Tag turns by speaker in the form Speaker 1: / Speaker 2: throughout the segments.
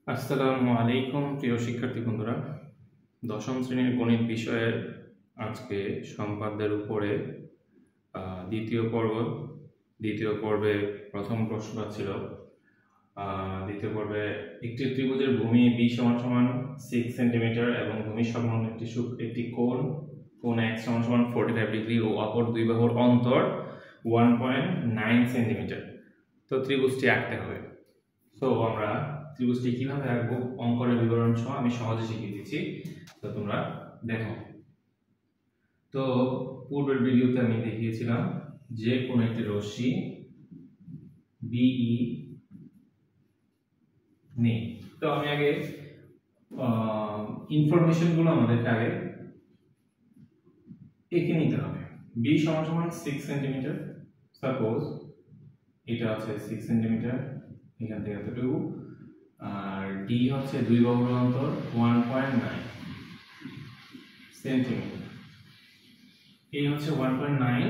Speaker 1: আসসালামু আলাইকুম প্রিয় শিক্ষার্থী বন্ধুরা, দশম শ্রেণীর গণিত বিষয়ের আজকে সম্পাদ্যের উপরে দ্বিতীয় পর্বে প্রথম প্রশ্নটা ছিল। দ্বিতীয় পর্বে একটি ত্রিভুজের ভূমি b = 6 সেন্টিমিটার এবং ভূমি সংলগ্ন একটি কোণ x = 45 ডিগ্রি ও অপর দুই বাহুর অন্তর 1.9 সেন্টিমিটার। তো ত্রিভুজটি আঁকতে হবে। তো আমরা ত্রিভুজটি কিভাবে আঁকবো অঙ্কনের বিবরণ সহ আমি সহজে শিখিয়ে দিচ্ছি, তো তোমরা দেখো। তো পূর্বের ভিডিওতে আমি দেখিয়েছিলাম যে কোন একটি রশ্মি BE নেই। তো আমি আগে ইনফরমেশন গুলো আমাদেরকে আগে এঁকে নিতে হবে। b = 6 সেন্টিমিটার, সাপোজ এটা হচ্ছে 6 সেন্টিমিটার, এখান থেকে এতটুকু, আর d হচ্ছে দুই বাহুর অন্তর 1.9 সেন্টিমিটার, এই হচ্ছে 1.9,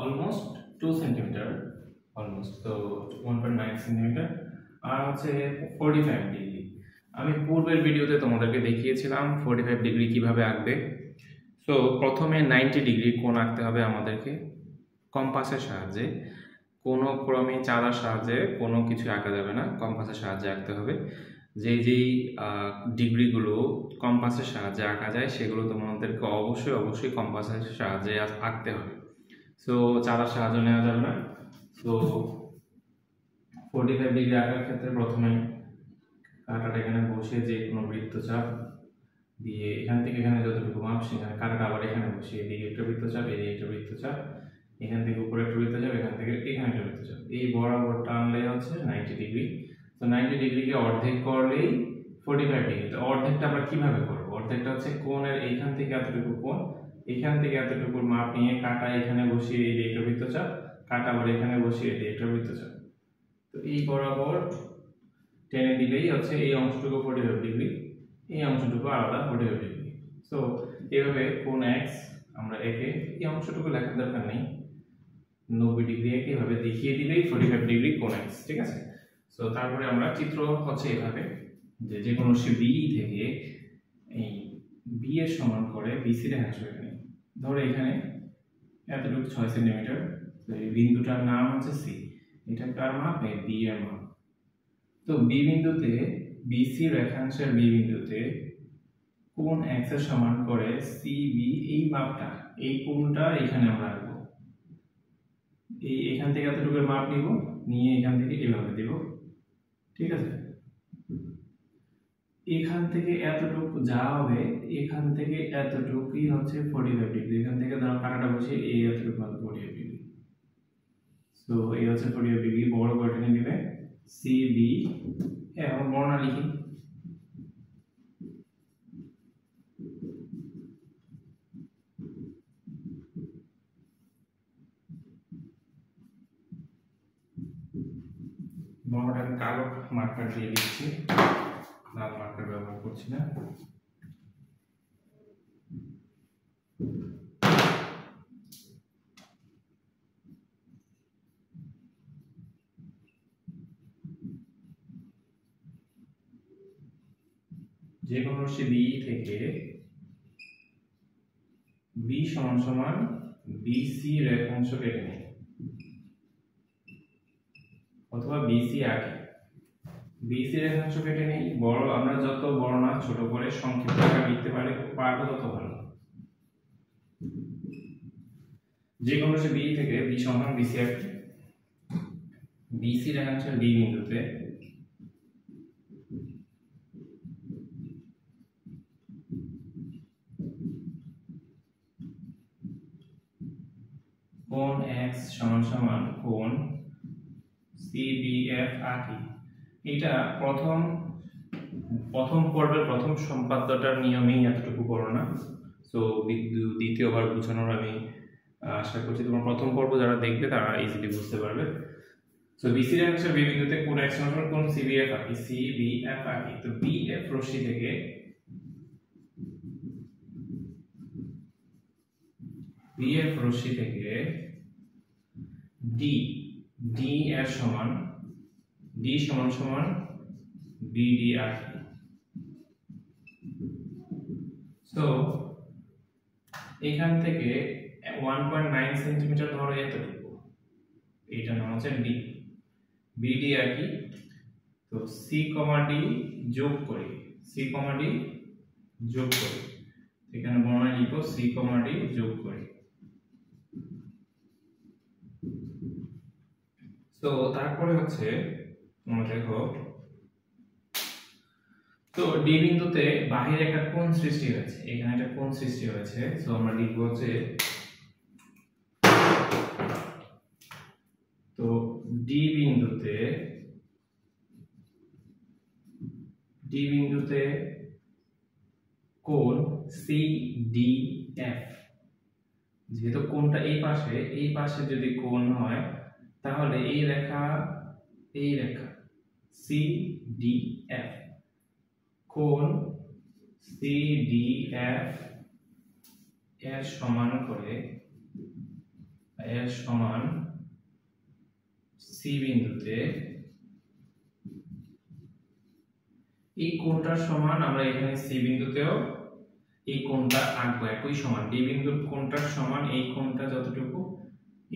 Speaker 1: অলমোস্ট 2 সেন্টিমিটার, অলমোস্ট, তো 1.9 সেন্টিমিটার, আর হচ্ছে 45 ডিগ্রি। আমি পূর্বের ভিডিওতে তোমাদেরকে দেখিয়েছিলাম 45 ডিগ্রি কিভাবে আঁকবে। তো প্রথমে 90 ডিগ্রি কোণ আঁকতে হবে আমাদেরকে কম্পাসের সাহায্যে। কোনো ক্রমে চাঁদার সাহায্যে কোনো কিছু আঁকা যাবে না, কম্পাসের সাহায্যে আঁকতে হবে। যেই ডিগ্রিগুলো কম্পাসের সাহায্যে আঁকা যায় সেগুলো তোমাদেরকে অবশ্যই কম্পাসের সাহায্যে আঁকতে হবে। সো চাঁদার সাহায্য নেওয়া যাবে না। তো 45 ডিগ্রি আঁকার ক্ষেত্রে প্রথমে কাঁটাটা এখানে বসিয়ে যে কোনো বৃত্তচাপ দিয়ে এখান থেকে এখানে যতটুকু মাপ সেখানে কাঁটাটা আবার এখানে বসিয়ে এদিকে একটা বৃত্তচাপ, এদিকে একটা বৃত্তচাপ, এখান থেকে উপরে একটা বৃত্তচাপ, এখান থেকে এখানে একটা বৃত্তচাপ, এই বরাবর টানলে হচ্ছে 90 ডিগ্রি। তো 90 ডিগ্রিকে অর্ধেক করলেই 45 ডিগ্রি। তো অর্ধেকটা আমরা কিভাবে করব? অর্ধেকটা হচ্ছে কোণের এইখান থেকে এতটুকু কোণ, এখান থেকে এতটুকুর মাপ নিয়ে কাঁটা এখানে বসিয়ে এই একটা বৃত্তচাপ, কাঁটা আবার এখানে বসিয়ে এই একটা বৃত্তচাপ। তো এই বরাবর টেনে দিলেই হচ্ছে এই অংশটুকু 45 ডিগ্রি, এই অংশটুকু আলাদা 45 ডিগ্রি। সো এইভাবে কোণ x আমরা একে, এই অংশটুকু লেখার দরকার নেই, 90 ডিগ্রি একে এভাবে দেখিয়ে দিলেই 45 ডিগ্রি কোণ x, ঠিক আছে। সো তারপরে আমরা চিত্র হচ্ছে এভাবে যে কোনো B থেকে এই B এর সমান করে BC রেখাংশ এখানে ধরে এখানে এতটুকু 6 সেন্টিমিটার। তো এই বিন্দুটার নাম হচ্ছে C, এটা কার মাপ? এই B এর মাপ। তো B বিন্দুতে BC রেখাংশের B বিন্দুতে কোণ x এর সমান করে CB, এই মাপটা, এই কোণটা এখানে আমরা রাখবো। এখান থেকে এতটুকুর মাপ নিব, নিয়ে এখান থেকে এভাবে দেব, ঠিক আছে। এখান থেকে এতটুকু যা হবে, এখান থেকে এতটুকুই হচ্ছে 45 ডিগ্রি। এখান থেকে ধরো কাঁটাটা বসিয়ে এই এতটুকু হবে 45 ডিগ্রি। সো এই হচ্ছে 45 ডিগ্রি, বড় করে টেনে দিবে CB। এখন বর্ণনা লিখি। বর্ণনাটা আমি কালো মার্কার দিয়ে লিখছি, লাল মার্কার ব্যবহার করছি না। যে কোনো রাশি B থেকে B = BC রেখাংশ কেটে নেই, অথবা BC আঁকে। BC রেখাংশ কেটে নেই, বড় আমরা যত বড় না ছোট করে সংক্ষিপ্ত আকারে লিখতে পারবো তত ভালো। যে কোনো রাশি B থেকে B = BC আঁকে। BC রেখাংশের B বিন্দুতে কোণ x = কোণ CBF আঁকি। এটা প্রথম পর্বের প্রথম সম্পাদ্যটার নিয়মেই এতটুকু করো না। সো দ্বিতীয়বার বোঝানোর আমি আশা করছি তোমরা প্রথম পর্ব যারা দেখবে তারা ইজিলি বুঝতে পারবে। সো BC রেখাংশের B বিন্দুতে কোণ x = কোণ CBF আঁকি। CBF আঁকি। তো BF রশ্মি থেকে D এর সমান, D = বিডি আঁকি। সো এখান থেকে 1.9 সেন্টিমিটার ধরো এতটুকু, এইটা নাম হচ্ছে ডি। বিডি আঁকি, তো সি কমা ডি যোগ করি, সি কমা ডি যোগ করি, এখানে বর্ণনা লিখো সি কমা ডি যোগ করি। তো তারপরে হচ্ছে তোমরা দেখো, তো ডি বিন্দুতে বাহিরে একটা কোণ সৃষ্টি হয়েছে, এখানে একটা কোণ সৃষ্টি হয়েছে। সো আমরা লিখব যে, তো ডি বিন্দুতে কোণ CDF, যেহেতু কোণটা এই পাশে যদি কোণ হয় তাহলে এই রেখা CDF, কোণ CDF এর সমান সি বিন্দুতে, এই কোণটার সমান আমরা এখানে সি বিন্দুতেও এই কোণটা আঁকবো একই সমান, ডি বিন্দুর কোণটার সমান এই কোণটা যতটুকু,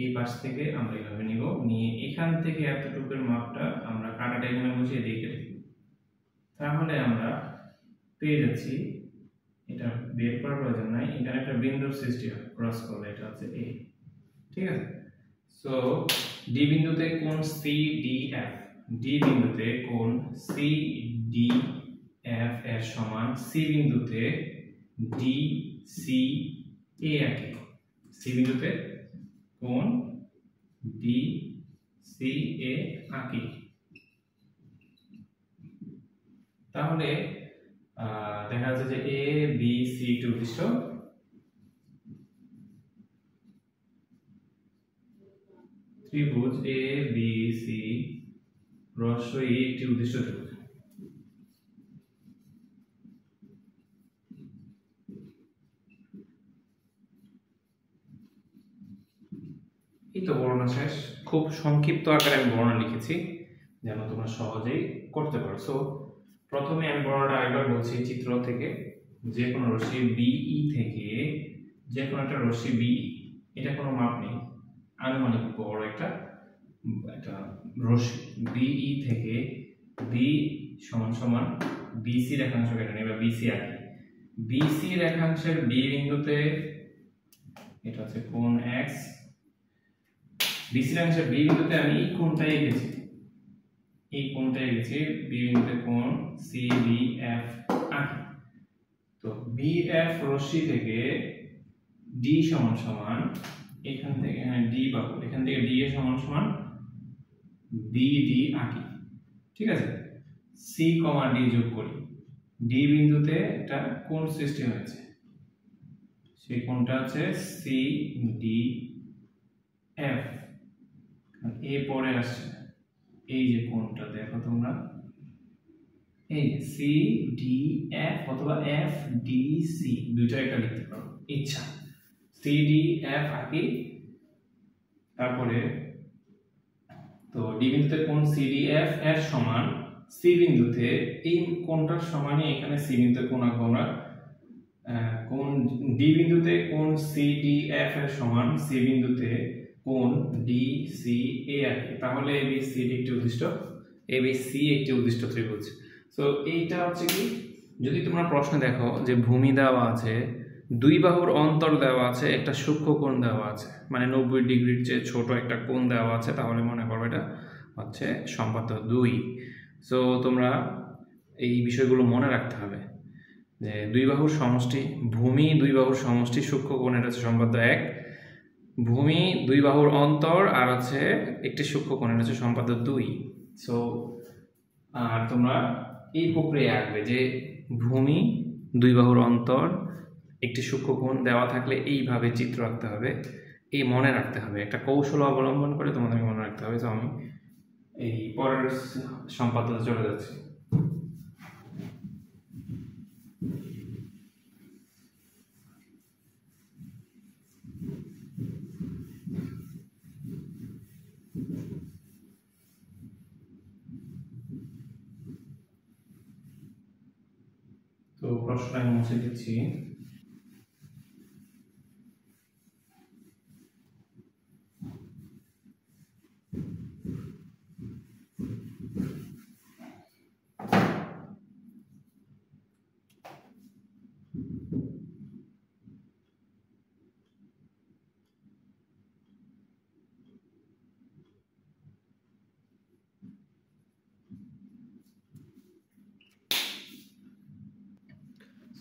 Speaker 1: এই পাশ থেকে আমরা এইভাবে নিব, নিয়ে এখান থেকে এতটুকুর মাপটা আমরা কাটাটা এখানে বসিয়ে দিয়ে কেটে দিব। তাহলে আমরা পেয়ে যাচ্ছি, এটা বের করার প্রয়োজন নাই, এখানে একটা বিন্দুর সৃষ্টি হয় ক্রস করলে, এটা হচ্ছে এ। ঠিক আছে, সো ডি বিন্দুতে কোণ CDF, ডি বিন্দুতে কোণ CDF এর সমান সি বিন্দুতে DCA আঁকি, সি বিন্দুতে কোণ DCA আঁকি। তাহলে দেখা যাচ্ছে যে এ বি সি একটি উদ্দিষ্ট ত্রিভুজ, এ বি সি রস্বই একটি উদ্দিষ্ট ত্রিভুজ। এই তো বর্ণনা শেষ, খুব সংক্ষিপ্ত আকারে আমি বর্ণনা লিখেছি যেন তোমরা সহজেই করতে পারো। সো প্রথমে আমি বর্ণনাটা আরেকবার বলছি, চিত্র থেকে যে কোনো রশ্মি বিই থেকে, যে কোনো একটা রশ্মি বিই, এটা কোনো মাপ নেই, আনুমানিক বড় একটা রশ্মি বিই থেকে বি সমান সমান বিসি রেখাংশ কেটে নেই বা বিসি আঁকি। বিসি রেখাংশের বি বিন্দুতে এটা হচ্ছে কোণ এক্স, বিসি রেখাংশের বি বিন্দুতে আমি এই কোণটাই এঁকেছি, বি বিন্দুতে কোণ CDF আঁকি। তো BF রশ্মি থেকে ডি সমান সমান, এখান থেকে এখানে ডি পাবো, এখান থেকে ডি এর সমান সমান BD আঁকি। ঠিক আছে, সি কমা ডি যোগ করি, ডি বিন্দুতে একটা কোণ সৃষ্টি হয়েছে, সেই কোণটা হচ্ছে CDF, এ পরে আসছে, এই যে কোণটা দেখো তোমরা, এই CDF অথবা FDC দুইটা একটা লিখতে পারো ইচ্ছা। CDF আঁকি, তারপরে তো ডি বিন্দুতে কোণ CDF এর সমান সি বিন্দুতে এই কোণটার সমানই এখানে সি বিন্দুতে কোণ আঁকবো আমরা, কোণ ডি বিন্দুতে কোণ CDF এর সমান সি বিন্দুতে কোণ DCA আঁকি। তাহলে ABCD একটি উদ্দিষ্ট, ABC একটি উদ্দিষ্ট ত্রিভুজ। সো এইটা হচ্ছে কি, যদি তোমরা প্রশ্ন দেখো যে ভূমি দেওয়া আছে, দুই বাহুর অন্তর দেওয়া আছে, একটা সূক্ষ্ম কোণ দেওয়া আছে, মানে 90 ডিগ্রির চেয়ে ছোট একটা কোণ দেওয়া আছে, তাহলে মনে করো এটা হচ্ছে সম্পাদ্য 2। সো তোমরা এই বিষয়গুলো মনে রাখতে হবে যে দুই বাহুর সমষ্টি, ভূমি দুই বাহুর সমষ্টি, সূক্ষ্ম কোণ এটা হচ্ছে সম্পাদ্য 1, ভূমি দুই বাহুর অন্তর আর হচ্ছে একটি সূক্ষ্ম কোণ এটা হচ্ছে সম্পাদ্য 2। সো আর তোমরা এই প্রক্রিয়া আঁকবে যে ভূমি দুই বাহুর অন্তর একটি সূক্ষ্ম কোণ দেওয়া থাকলে এইভাবে চিত্র আঁকতে হবে, এই মনে রাখতে হবে, একটা কৌশল অবলম্বন করে তোমাদেরকে মনে রাখতে হবে। তো আমি এই পরের সম্পাদ্যতে চলে যাচ্ছি। প্রশ্নটা আমি মুছে দিচ্ছি।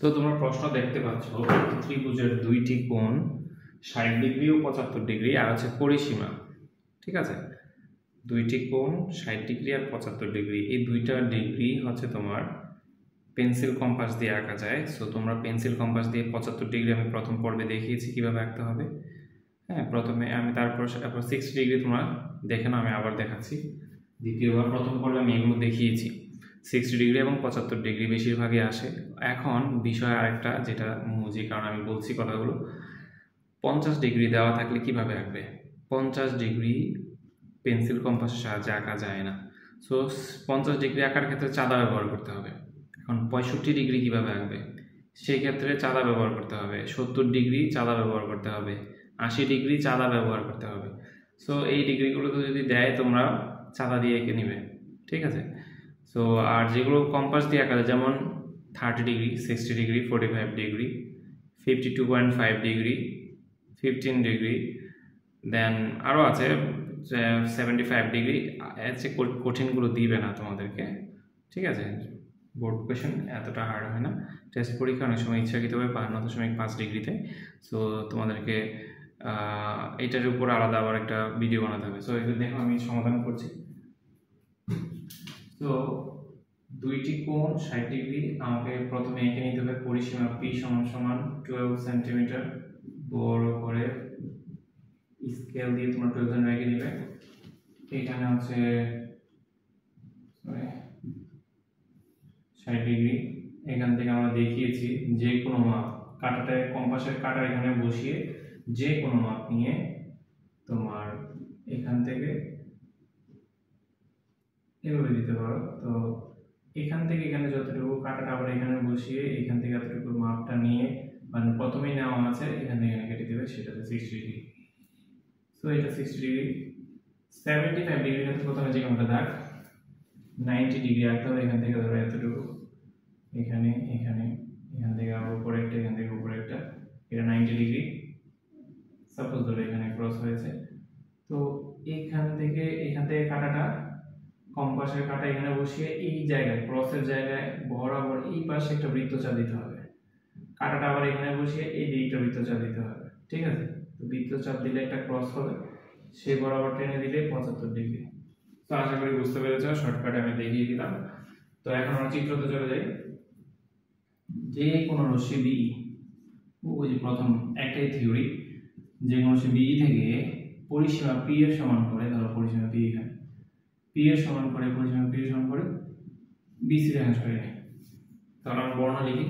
Speaker 1: তো তোমরা প্রশ্ন দেখতে পাচ্ছ, ত্রিভুজের দুইটি কোণ 60 ডিগ্রি ও 75 ডিগ্রি আর আছে পরিসীমা। ঠিক আছে, দুইটি কোণ 60 ডিগ্রি আর 75 ডিগ্রি, এই দুইটা ডিগ্রি হচ্ছে তোমার পেন্সিল কম্পাস দিয়ে আঁকা যায়। সো তোমরা পেন্সিল কম্পাস দিয়ে 75 ডিগ্রি আমি প্রথম পর্বে দেখিয়েছি কিভাবে আঁকতে হবে। হ্যাঁ, প্রথমে আমি তারপর 60 ডিগ্রি তোমরা দেখে নাও, আমি আবার দেখাচ্ছি। দ্বিতীয়বার প্রথম পর্বে আমি এগুলো দেখিয়েছি। 60 ডিগ্রি এবং 75 ডিগ্রি বেশিরভাগই আসে। এখন বিষয় আরেকটা, যেটা যে কারণে আমি বলছি কথাগুলো, 50 ডিগ্রি দেওয়া থাকলে কিভাবে আঁকবে? 50 ডিগ্রি পেন্সিল কম্পাসের সাহায্যে আঁকা যায় না। সো 50 ডিগ্রি আঁকার ক্ষেত্রে চাঁদা ব্যবহার করতে হবে। এখন 65 ডিগ্রি কিভাবে আঁকবে? সেই ক্ষেত্রে চাঁদা ব্যবহার করতে হবে। 70 ডিগ্রি চাঁদা ব্যবহার করতে হবে। 80 ডিগ্রি চাঁদা ব্যবহার করতে হবে। সো এই ডিগ্রিগুলো তো যদি দেয় তোমরা চাঁদা দিয়ে এঁকে নিবে। ঠিক আছে। সো আর যেগুলো কম্পাস দিয়ে আঁকা যায়, যেমন 30 degree, 60 degree, 45 degree, 52.5 degree, 15 degree, then আরও আছে 75 ডিগ্রি। চেয়ে কঠিনগুলো দিবে না তোমাদেরকে। ঠিক আছে, বোর্ড কোয়েশন এতটা হার্ড হয় না। টেস্ট পরীক্ষা অনেক সময় ইচ্ছাকৃতভাবে 52.5 ডিগ্রিতে। সো তোমাদেরকে এটার উপর আলাদা আবার একটা ভিডিও বানাতে হবে। সো এটা দেখো আমি সমাধান করছি। তো দুইটি কোণ 60 ডিগ্রি আমাকে প্রথমে এঁকে নিতে হবে। পরিসীমা P সমান 12 সেন্টিমিটার। বড় করে স্কেল দিয়ে তোমরা 12 সেন্টিমিটার এঁকে নিবে। এখানে হচ্ছে 60 ডিগ্রি। এখান থেকে আমরা দেখিয়েছি যে কোনো মাপ কাঁটাটায়, কম্পাসের কাঁটা এখানে বসিয়ে যে কোনো মাপ নিয়ে তোমার এখান থেকে এভাবে দিতে পারো। তো এখান থেকে এখানে যতটুকু কাঁটাটা আবার এখানে বসিয়ে এখান থেকে এতটুকু মাপটা নিয়ে, মানে প্রথমেই নেওয়া আছে এখান থেকে এখানে কেটে দেবে, সেটা হচ্ছে 60 ডিগ্রি। সো এটা 60 ডিগ্রি। 75 ডিগ্রি ক্ষেত্রে প্রথমে যে কোণটা দাগ 90 ডিগ্রি আঁকতে হবে। এখান থেকে ধরো এতটুকু, এখানে এখানে এখান থেকে আবার উপরে একটা, এখান থেকে উপরে একটা, এটা 90 ডিগ্রি। সাপোজ ধরো এখানে ক্রস হয়েছে। তো এখান থেকে কাঁটাটা, কম্পাসের কাঁটা এখানে বসিয়ে এই জায়গায়, ক্রসের জায়গায় বরাবর এই পাশে একটা বৃত্তচাপ দিতে হবে। কাঁটাটা আবার এখানে বসিয়ে এই দিকে একটা বৃত্তচাপ দিতে হবে। ঠিক আছে, তো বৃত্তচাপ দিলে একটা ক্রস হবে, সেই বরাবর টেনে দিলে 75 ডিগ্রি। তো আশা করি বুঝতে পেরেছ, শর্টকাটে আমি দেখিয়ে দিলাম। তো এখন আমরা চিত্রতে চলে যাই। যে কোনো রশ্মি BE, ওই যে প্রথম একটাই থিওরি, যে কোনো রশ্মি BE থেকে পরিসীমা P এর সমান করে, ধরো পরিসীমা P এখানে, P এর সমান করে, পরিসীমা P এর সমান করে BC রেখাংশ করে নেই। তাহলে আমরা বর্ণ লিখি।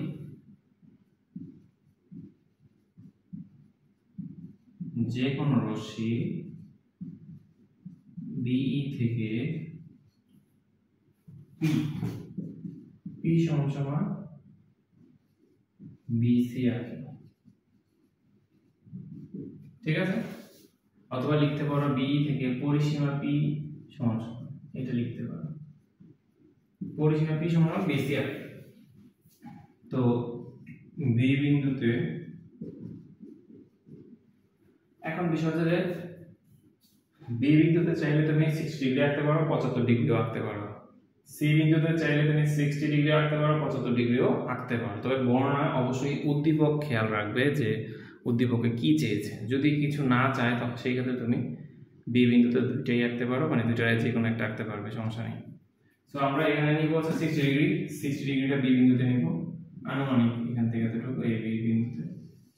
Speaker 1: যে কোনো রশ্মি BE থেকে P সমান BC আছে। ঠিক আছে, অথবা লিখতে পারো BE থেকে পরিসীমা P সমান, এটা লিখতে পারো পরিসীমা P সমান BC আছে। তো B বিন্দুতে এখন বিষয় হচ্ছে যে B বিন্দুতে চাইলে তুমি 60 ডিগ্রি আঁকতে পারো, 75 ডিগ্রিও আঁকতে পারো। C বিন্দুতে চাইলে তুমি 60 ডিগ্রি আঁকতে পারো, 75 ডিগ্রিও আঁকতে পারো। তবে বর্ণনা অবশ্যই উদ্দীপক খেয়াল রাখবে যে উদ্দীপকে কি চেয়েছে। যদি কিছু না চায় তখন সেই ক্ষেত্রে তুমি B বিন্দুতে দুইটাই আঁকতে পারো, মানে দুইটায় যে কোনো একটা আঁকতে পারবে, সমস্যা নেই। সো আমরা এখানে নিব হচ্ছে 60 ডিগ্রি। 60 ডিগ্রিটা B বিন্দুতে নিব, আনুমানিক এখান থেকে এতটুকু এই B বিন্দুতে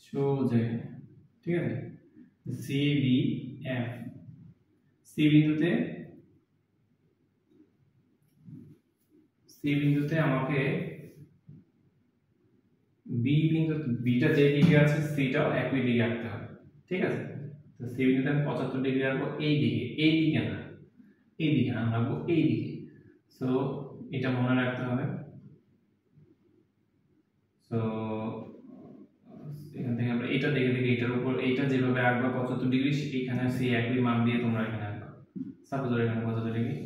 Speaker 1: সোজা এখানে। ঠিক আছে, CBF। C বিন্দুতে আমাকে বিটা যে দিকে আছে সিটাও একই দিকে আঁকতে হবে। ঠিক আছে, তো C বিন্দুতে আমি 75 ডিগ্রি আঁকবো এই দিকে, এই দিকে না, এই দিকে না, আঁকবো এই দিকে। সো এটা মনে রাখতে হবে। সো এটা দেখে দেখে এটার উপর এইটা যেভাবে আঁকবা 75 ডিগ্রি এখানে সেই একই মাপ দিয়ে তোমরা এখানে আঁকবা। সাপোজ এখানে 75 ডিগ্রি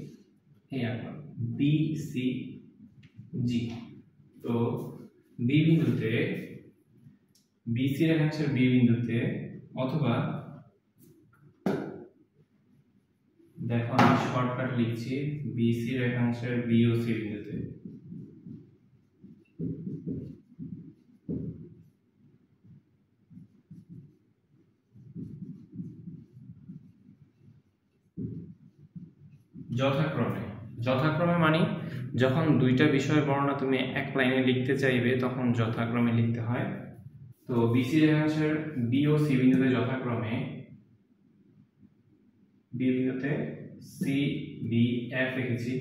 Speaker 1: এই আঁকবা বি সি জি। তো বি বিন্দুতে বিসি রেখাংশের বি বিন্দুতে, অথবা দেখো আমি শর্টকাট লিখছি বিসি রেখাংশের বি ও সি বিন্দুতে যথাক্রমে মানে যখন দুইটা বিষয়ের বর্ণনা তুমি এক লাইনে লিখতে চাইবে তখন যথাক্রমে লিখতে হয়। তো বিসি রেখাংশের বি ও সি বিন্দুতে যথাক্রমে বি বিন্দুতে সি বি এফ রেখেছি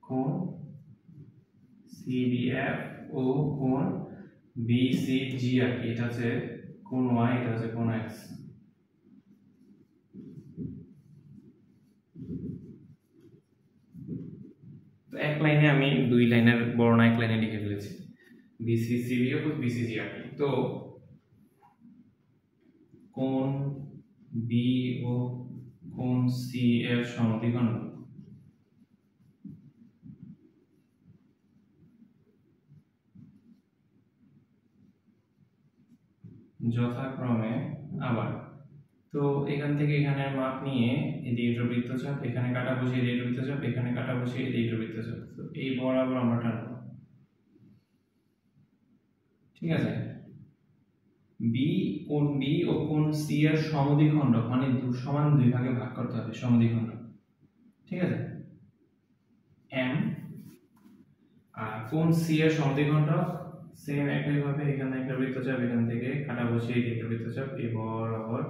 Speaker 1: কোণ সি বি এফ ও কোণ বি সি জি আর কি, এটা হচ্ছে কোণ ওয়াই, এটা হচ্ছে কোণ এক্স। তো এক লাইনে আমি দুই লাইনের বর্ণনা এক লাইনে লিখে ফেলেছি B C C B F B C G আর কি। তো কোণ বি ও কোণ সি এর সমদ্বিখণ্ড যথাক্রমে আবার, তো এখান থেকে এখানে মাপ নিয়ে এদিকে বৃত্তচাপ, এখানে কাটা বসিয়ে এদিকে বৃত্তচাপ, এখানে কাটা বসিয়ে এদিকে বৃত্তচাপ, তো এই বরাবর আমরা টানবো। ঠিক আছে, বি কোণ বি ও কোণ সি এর সমদ্বিখণ্ড মানে সমান দুই ভাগে ভাগ করতে হবে সমদ্বিখণ্ড। ঠিক আছে, এম আর কোণ সি এর সমদ্বিখণ্ড সেম একই ভাবে এখানে একটা বৃত্তচাপ, এখান থেকে কাটা বসিয়ে এদিকে বৃত্তচাপ এই বরাবর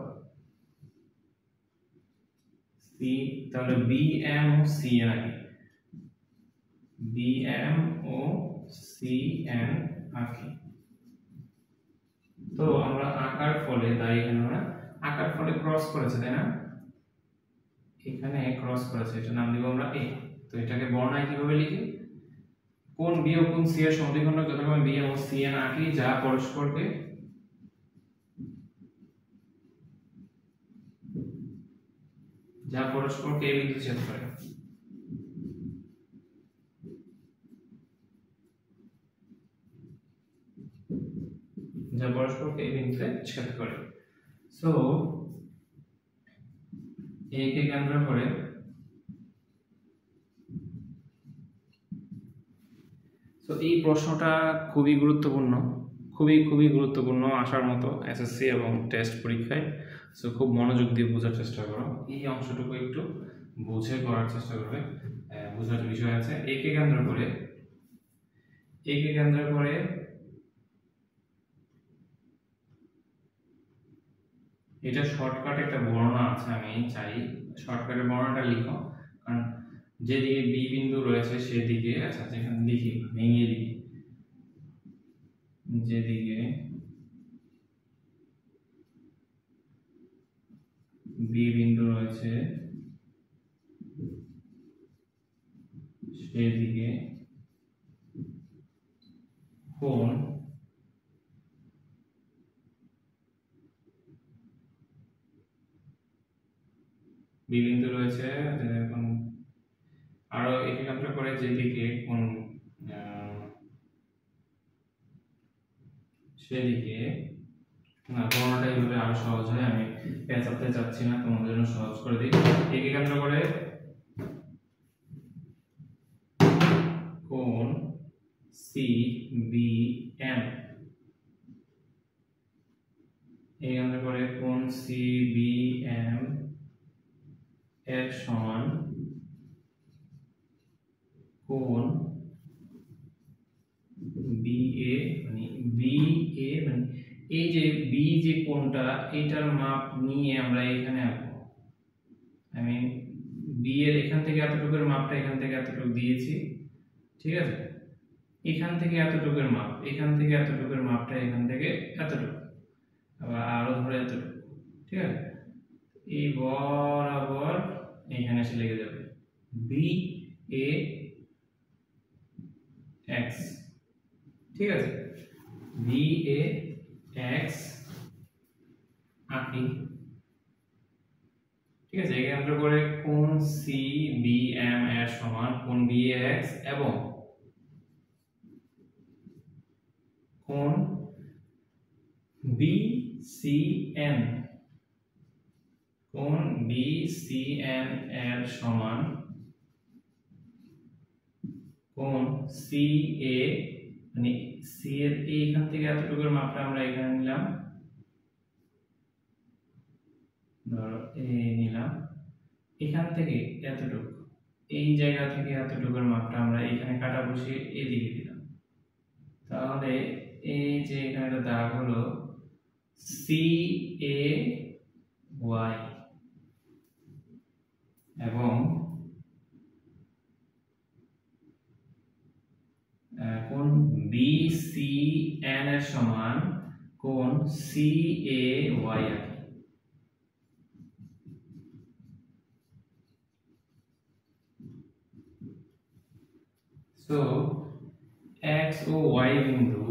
Speaker 1: সি। তাহলে B M O C N আঁকি, B M O C N আঁকি। তো আমরা আঁকার ফলে তাই এখানে আমরা আঁকার ফলে ক্রস করেছে, তাই না, এখানে ক্রস করেছে, এটা নাম দিব আমরা এ। তো এটাকে বর্ণনায় কিভাবে লিখি, কোণ বি ও কোণ সি এর সমদ্বিখণ্ড যথাক্রমে বি ও সি এন আঁকি যা পরস্পরকে এই বিন্দুতে ছেদ করে। যা পরস্পরকে এই বিন্দুতে ছেদ করে। সো এ কে কেন্দ্র করে তো এই প্রশ্নটা খুবই গুরুত্বপূর্ণ, খুবই গুরুত্বপূর্ণ, আসার মতো এসএসসি এবং টেস্ট পরীক্ষায়। সো খুব মনোযোগ দিয়ে বোঝার চেষ্টা করো, এই অংশটুকু একটু বুঝে করার চেষ্টা করবে, বোঝার বিষয় আছে। একে কেন্দ্র করে এটা শর্টকাট একটা বর্ণনা আছে, আমি চাই শর্টকাটের বর্ণনাটা লিখো, কারণ যেদিকে বি বিন্দু রয়েছে সেদিকে, আচ্ছা যেখানে লিখি ভেঙে লিখি, যেদিকে বি বিন্দু রয়েছে সেদিকে কোণ বি বিন্দু রয়েছে, এখন আরো একে কেন্দ্র করে যেদিকে কোণ সেদিকে, না বর্ণনাটা এইভাবে আরো সহজ হয়, আমি পেঁচাতে যাচ্ছি না, তোমাদের জন্য সহজ করে দিই। একে কেন্দ্র করে কোণ সি বি এম, এই কেন্দ্র করে কোণ সি বি এম এর সমান কোণ বি এ, মানে বি এ মানে এই যে বি যে কোণটা এটার মাপ নিয়ে আমরা এখানে আঁকবো। আমি বি এর এখান থেকে এতটুকুর মাপটা এখান থেকে এতটুকু দিয়েছি, ঠিক আছে, এখান থেকে এতটুকুর মাপ, এখান থেকে এতটুকুর মাপটা এখান থেকে এতটুকু, আবার আরো ধরে এতটুকু, ঠিক আছে, এই বরাবর এখানে এসে লেগে যাবে বি এ এক্স। ঠিক আছে, বি এ এক্স আঁকি, ঠিক আছে। কেন্দ্র করে কোণ CBM এর সমান কোণ BAX এবং কোণ BCN এর সমান কোণ CA, মানে C এর এইখান থেকে এতটুকুর মাপটা আমরা এখানে নিলাম, ধরো নিলাম, এখান থেকে এতটুকু, এই জায়গা থেকে এতটুকুর মাপটা আমরা এখানে কাটা বসিয়ে এদিকে দিলাম। তাহলে এই যে এখানে একটা দাগ হলো CAY এবং কোণ BCN এর সমান কোণ CAY আঁকি। So X ও Y বিন্দু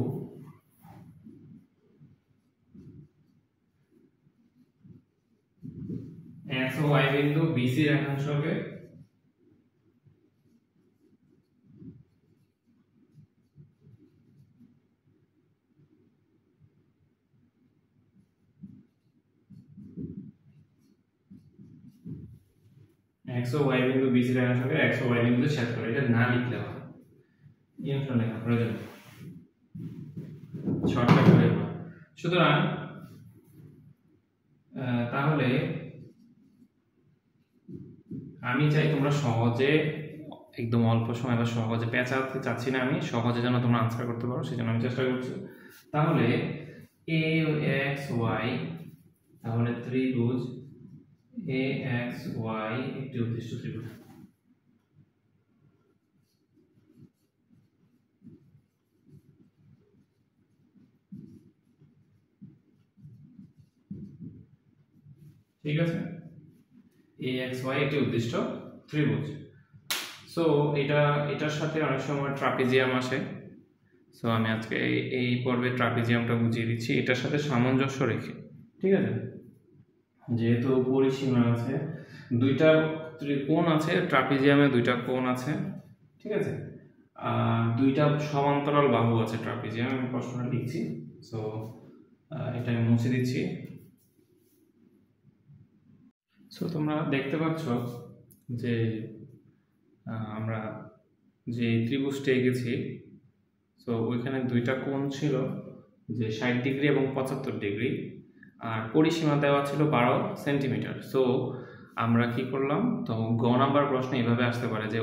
Speaker 1: BC রেখাংশকে X ও Y বিন্দু BC রেখাংশকে X ও Y বিন্দুতে ছেদ করে, এটা না লিখলে হয়, ইনফ্লো লেখা প্রয়োজন, শর্টকাট করে। সুতরাং তাহলে আমি চাই তোমরা সহজে, একদম অল্প সময় বা সহজে, পেঁচাতে চাচ্ছি না আমি, সহজে যেন তোমরা আনসার করতে পারো সেজন্য আমি চেষ্টা করছি। তাহলে AXY, তাহলে ত্রিভুজ AXY একটি উদ্দিষ্ট ত্রিভুজ। ঠিক আছে, AXY একটি উদ্দিষ্ট ত্রিভুজ। সো এটার সাথে অনেক সময় ট্রাপিজিয়াম আসে। সো আমি আজকে এই পর্বে ট্রাপিজিয়ামটা বুঝিয়ে দিচ্ছি এটার সাথে সামঞ্জস্য রেখে, ঠিক আছে। যেহেতু পরিসীমা আছে, দুইটা কোণ আছে, ট্রাপিজিয়ামে দুইটা কোণ আছে, ঠিক আছে, দুইটা সমান্তরাল বাহু আছে ট্রাপিজিয়াম। আমি প্রশ্নটা লিখছি, সো এটা আমি মুছে দিচ্ছি। সো তোমরা দেখতে পাচ্ছ যে আমরা যে ত্রিভুজটা এঁকেছি, সো ওইখানে দুইটা কোণ ছিল, যে 60 ডিগ্রি এবং 75 ডিগ্রি, আর পরিসীমা দেওয়া ছিল 12 সেন্টিমিটার। সো আমরা কি করলাম, তো গ নাম্বার প্রশ্ন এইভাবে আসতে পারে যে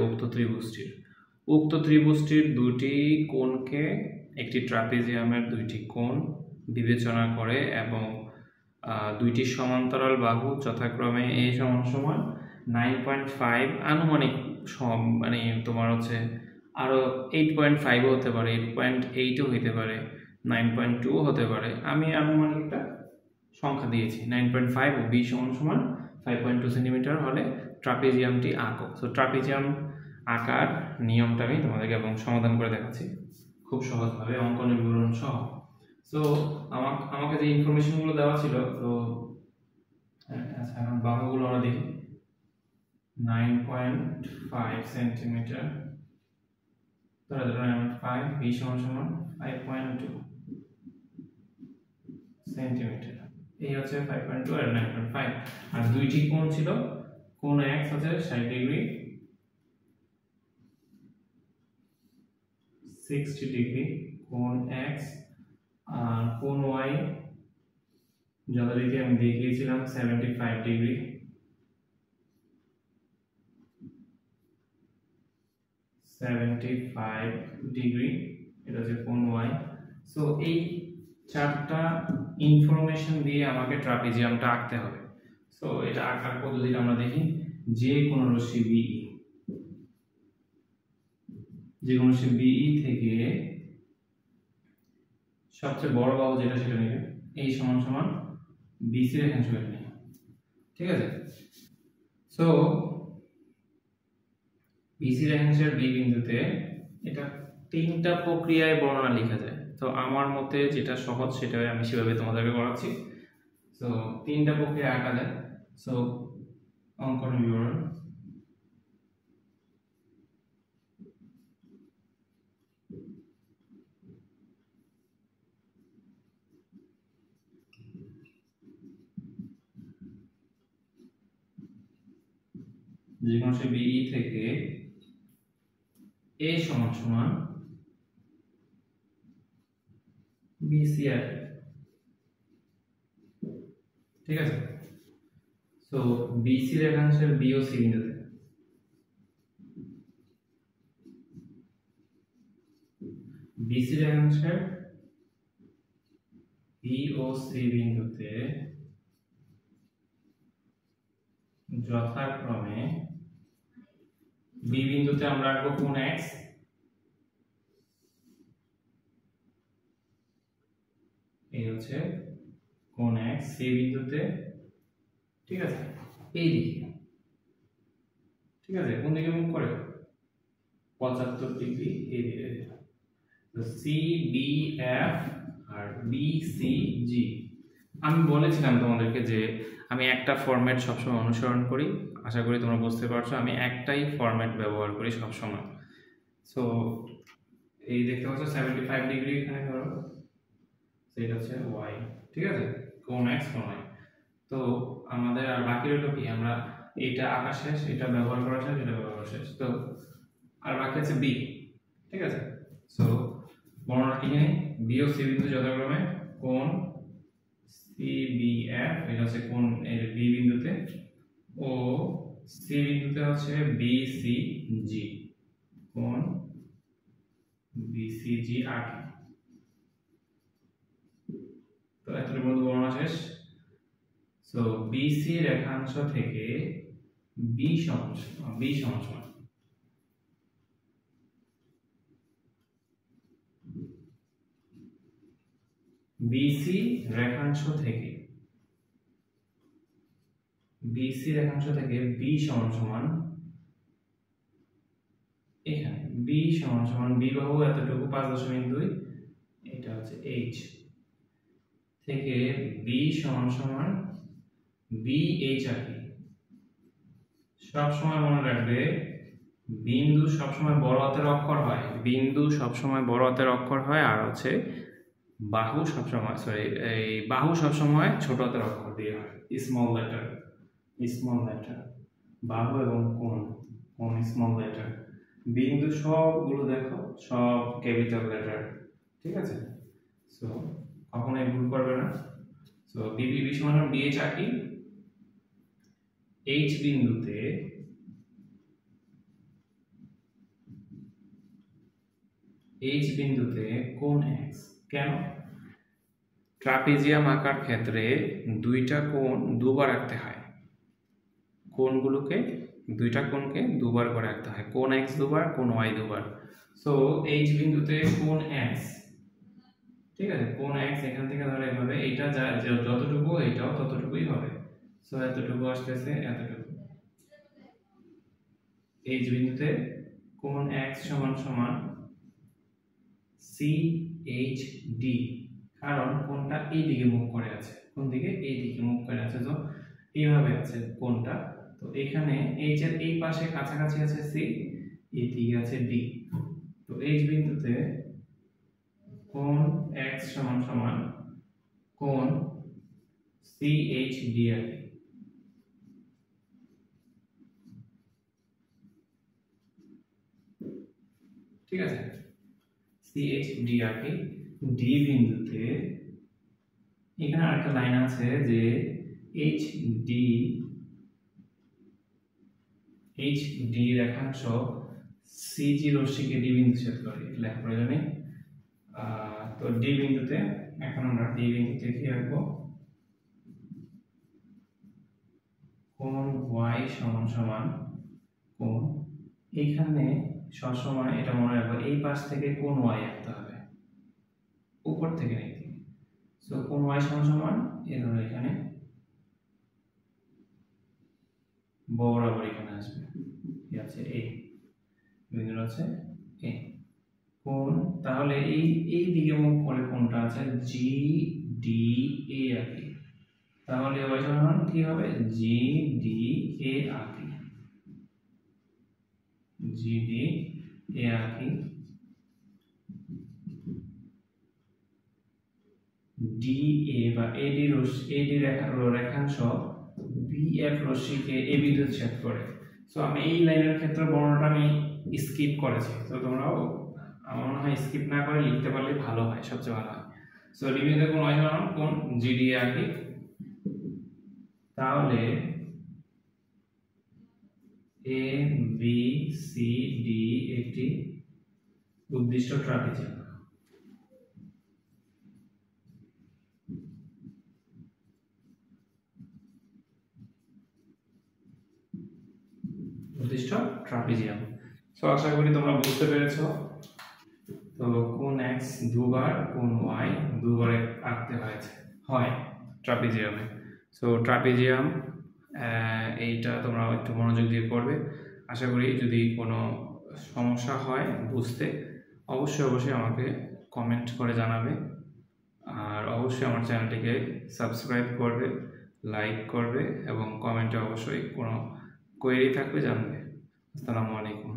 Speaker 1: উক্ত ত্রিভুজটির দুটি কোণকে একটি ট্রাপিজিয়ামের দুইটি কোণ বিবেচনা করে এবং দুইটি সমান্তরাল বাহু যথাক্রমে A সমান 9.5, আনুমানিক মানে তোমার হচ্ছে আরো 8.5 হতে পারে, 8.8ও হতে পারে, 9.2 হতে পারে। আমি আনুমানিকটা সংখ্যা দিয়েছি 9.5 ও B সমান 5.2 সেন্টিমিটার হলে ট্রাপিজিয়ামটি আঁকো। সো ট্রাপিজিয়াম আঁকার নিয়মটা আমি তোমাদেরকে এবং সমাধান করে দেখাচ্ছি খুব সহজভাবে, অঙ্কনের বিবরণ সহ। সো আমাকে যে ইনফরমেশনগুলো দেওয়া ছিল, তো আচ্ছা এখন বাহুগুলো আমরা দেখি। 9.5 সেন্টিমিটার, ধরো 9.5, B সমান 5.2 সেন্টিমিটার, এই হচ্ছে 5.2 আর 9.5। আর দুইটি কোণ ছিল, কোণ X হচ্ছে 60 ডিগ্রি, 60 ডিগ্রি কোণ X, আর কোণ Y যথারীতি আমি দেখিয়েছিলাম 75 ডিগ্রি, 75 ডিগ্রি, এটা হচ্ছে কোণ Y। সো এই চারটা ইনফরমেশন দিয়ে আমাকে ট্রাপিজিয়ামটা আঁকতে হবে। সো এটা আঁকার পদ্ধতিটা আমরা দেখি। যে কোনো রশ্মি BE থেকে সবচেয়ে বড় বাহু যেটা সেটা নেবে, এই সমান BC রেখাংশ নেবে, ঠিক আছে। সো BC রেখাংশের B বিন্দুতে এটা তিনটা প্রক্রিয়ায় বর্ণনা লেখা যায়। তো আমার মতে যেটা সহজ সেটাই আমি সেভাবে তোমাদেরকে করাচ্ছি। সো তিনটা প্রক্রিয়া আঁকা যায়। সো অঙ্কন বিবরণ, যে কোনো সে বিই থেকে এ সমান সমান বিসি আর, ঠিক আছে। সো বিসি রেখাংশের বি ও সি বিন্দুতে বিসি রেখাংশের বি ও সি বিন্দুতে যথাক্রমে বি বিন্দুতে আমরা রাখবো কোণ x, এই হচ্ছে কোণ x, সি বিন্দুতে, ঠিক আছে, এই দিকে, ঠিক আছে, কোন দিকে মুখ করে 75 ডিগ্রি এই দিকে। তো C B F R B C জি। আমি বলেছিলাম তোমাদেরকে যে আমি একটা ফরম্যাট সবসময় অনুসরণ করি, আশা করি তোমরা বুঝতে পারছো। আমি একটাই ফরম্যাট ব্যবহার করি সবসময়। সো এই দেখতে পাচ্ছ 75 ডিগ্রি এখানে ধরো, সেটা হচ্ছে ওয়াই, ঠিক আছে, কোণ এক্স কোণ ওয়াই। তো আমাদের আর বাকি রইল কি, আমরা এটা আঁকা শেষ, এটা ব্যবহার করা শেষ, এটা ব্যবহার করা শেষ, তো আর বাকি আছে বি, ঠিক আছে। সো বর্ণনা কি জানি, বি ও সি বিন্দু যথাক্রমে কোণ সি বি এফ, এটা হচ্ছে কোণ বি বিন্দুতে, ও সি বিন্দুতে হচ্ছে বি সি জি, কোণ বি সি জি আঁকি। তো এতটুকু পর্যন্ত বর্ণনা শেষ। সো বিসি রেখাংশ থেকে বি সমান বিসি রেখাংশ থেকে বি সমান সমান এখানে বি সমান সমান বি বাহু এতটুকু 5.2, এটা হচ্ছে এইচ, থেকে বি সমান সমান বি এইচ আঁকি। সব সময় মনে রাখবে বিন্দু সবসময় বড় হাতের অক্ষর হয়, বিন্দু সবসময় বড় হাতের অক্ষর হয়, আর হচ্ছে বাহু সবসময় এই বাহু সবসময় ছোট হাতের অক্ষর দিয়ে হয়, স্মল লেটার। বাহু এবং কোণ স্মল লেটার, বিন্দু সবগুলো দেখো সব ক্যাপিটাল লেটার, ঠিক আছে। সো কখনোই ভুল করবে না। সো বি সমান বিএইচ আঁকি। এইচ বিন্দুতে কোণ x, কেন? ট্রাপিজিয়াম আঁকার ক্ষেত্রে দুইটা কোণ দুবার আঁকতে হয়, দুইটা কোণকে দুবার করে আঁকতে হয়, কোণ x দুবার, কোণ y দুবার। সো এইচ বিন্দুতে কোণ x, ঠিক আছে, কোণ x এখান থেকে ধরে এভাবে, এটা যতটুকু এটাও ততটুকুই হবে। সো এতটুকু আসতেছে, এতটুকু। এইচ বিন্দুতে কোণ x সমান সমান CHD, কারণ কোণটা এই দিকে মুখ করে আছে, কোন দিকে? এই দিকে মুখ করে আছে, তো এইভাবে আছে কোণটা। তো এখানে এইচ এর এই পাশে কাছাকাছি আছে সি, এই দিকে আছে ডি। তো এইচ বিন্দুতে কোণ x সমান সমান কোণ CHD আঁকি, ঠিক আছে, CHD আঁকি। ডি বিন্দুতে এখানে আরেকটা লাইন আছে যে HD রেখাংশ সিজি রশ্মিকে ডি বিন্দু ছেদ করে, লেখা প্রয়োজন নেই। তো ডি বিন্দুতে এখন আমরা ডি বিন্দুতে কি রাখবো, কোণ y সমান সমান কোণ, এইখানে সবসময় এটা মনে রাখবো, এই পাশ থেকে কোণ y আঁকতে হবে, উপর থেকে নেই। সো কোণ y সমান সমান এর হলো এখানে বরাবর এখানে আসবে, কি আছে এই বিন্দু আছে এ কোণ, তাহলে এই দিকে মুখ করে কোণটা আছে GDA আঁকি, তাহলে y সমান কি হবে জি ডি এ আঁকি, জি ডি এ আঁকি, ডি এ বা এডি রেখাংশ বিএফ রশ্মিকে এ বিন্দুতে ছেদ করে। সো আমি এই লাইনের ক্ষেত্রে বর্ণনাটা আমি স্কিপ করেছি, তো তোমরাও আমার মনে হয় স্কিপ না করে লিখতে পারলে ভালো হয়, সবচেয়ে ভালো হয়। সো লিখে দেখুন y সমান কোন জিডি আঁকি, তাহলে এ বি সি ডি একটি উদ্দিষ্ট ট্রাপিজিয়াম। উদ্দিষ্ট ট্রাপিজিয়াম। সো আশা করি তোমরা বুঝতে পেরেছো। তো কোন x দুবার, কোন y দুবারে আঁকতে হয় ট্রাপিজিয়ামে। সো ট্রাপিজিয়াম এইটা তোমরা একটু মনোযোগ দিয়ে করবে। আশা করি যদি কোনো সমস্যা হয় বুঝতে, অবশ্যই আমাকে কমেন্ট করে জানাবে, আর অবশ্যই আমার চ্যানেলটিকে সাবস্ক্রাইব করবে, লাইক করবে এবং কমেন্টে অবশ্যই কোনো কোয়েরি থাকলে জানাবে। আসসালামু আলাইকুম।